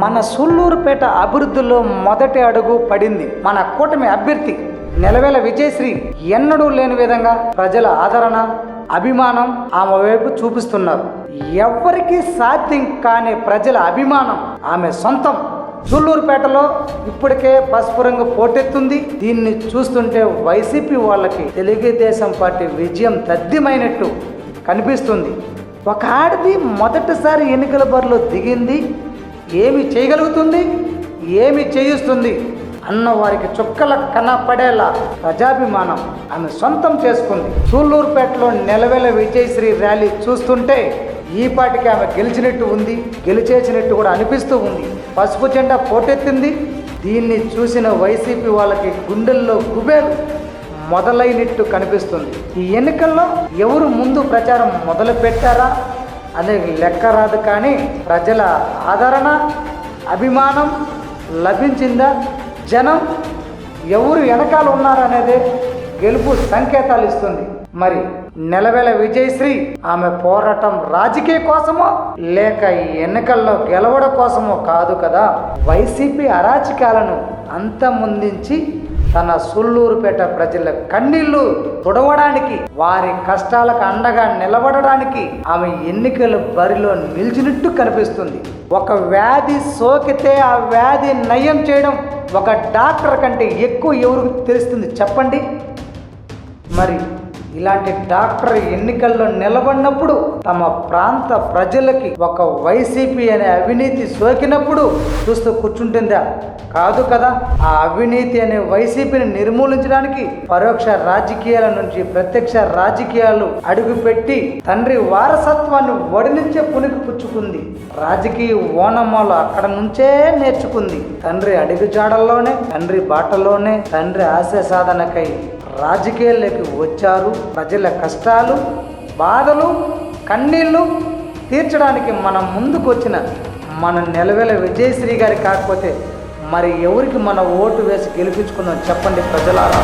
మన సూళ్లూరుపేట అభివృద్ధిలో మొదటి అడుగు పడింది. మన కూటమి అభ్యర్థి నెలవేల విజయశ్రీ ఎన్నడూ లేని విధంగా ప్రజల ఆదరణ, అభిమానం ఆమె వైపు చూపిస్తున్నారు. ఎవరికి సాధ్యం కాని ప్రజల అభిమానం ఆమె సొంతం. సూళ్లూరుపేటలో ఇప్పటికే పసుపు రంగు పోటెత్తుంది. దీన్ని చూస్తుంటే వైసీపీ వాళ్ళకి తెలుగుదేశం పార్టీ విజయం తథ్యమైనట్టు కనిపిస్తుంది. ఒక ఆడది మొదటిసారి ఎన్నికల బరిలో దిగింది, ఏమి చేయగలుగుతుంది, ఏమి చేయిస్తుంది అన్న వారికి చుక్కల కనపడేలా ప్రజాభిమానం ఆమె సొంతం చేసుకుంది. సూళ్లూరుపేటలో నెలవేల విజయశ్రీ ర్యాలీ చూస్తుంటే ఈ పాటికి ఆమె గెలిచినట్టు ఉంది, గెలిచేసినట్టు కూడా అనిపిస్తూ ఉంది. పసుపు జెండా పోటెత్తింది. దీన్ని చూసిన వైసీపీ వాళ్ళకి గుండెల్లో గుబేలు మొదలైనట్టు కనిపిస్తుంది. ఈ ఎన్నికల్లో ఎవరు ముందు ప్రచారం మొదలు పెట్టారా అనే లెక్క రాదు, కానీ ప్రజల ఆదరణ, అభిమానం లభించిందా, జనం ఎవరు వెనకాల ఉన్నారనేదే గెలుపు సంకేతాలు ఇస్తుంది. మరి నెలవేల విజయశ్రీ ఆమె పోరాటం రాజకీయ కోసమో లేక ఈ ఎన్నికల్లో గెలవడం కోసమో కాదు కదా. వైసీపీ అరాచకాలను అంతమొందించి తన సూళ్లూరుపేట ప్రజల కన్నీళ్లు తుడవడానికి, వారి కష్టాలకు అండగా నిలబడడానికి ఆమె ఎన్నికల బరిలో నిలిచినట్టు కనిపిస్తుంది. ఒక వ్యాధి సోకితే ఆ వ్యాధి నయం చేయడం ఒక డాక్టర్ కంటే ఎక్కువ ఎవరికి తెలుస్తుంది చెప్పండి. మరి ఇలాంటి డాక్టర్ ఎన్నికల్లో నిలబడినప్పుడు తమ ప్రాంత ప్రజలకి ఒక వైసీపీ అనే అవినీతి సోకినప్పుడు చూస్తూ కూర్చుంటుందా? కాదు కదా. ఆ అవినీతి అనే వైసీపీని నిర్మూలించడానికి పరోక్ష రాజకీయాల నుంచి ప్రత్యక్ష రాజకీయాలు అడుగుపెట్టి తండ్రి వారసత్వాన్ని వడినించే పునికి పుచ్చుకుంది. రాజకీయ ఓనమాలు అక్కడ నుంచే నేర్చుకుంది. తండ్రి అడుగుజాడల్లోనే, తండ్రి బాటలోనే తండ్రి ఆశయ సాధనకై రాజకీయాల్లోకి వచ్చారు. ప్రజల కష్టాలు, బాధలు, కన్నీళ్లు తీర్చడానికి మనం ముందుకు వచ్చిన మన నెలవేల విజయశ్రీ గారి కాకపోతే మరి ఎవరికి మన ఓటు వేసి గెలిపించుకుందాం చెప్పండి ప్రజలారా.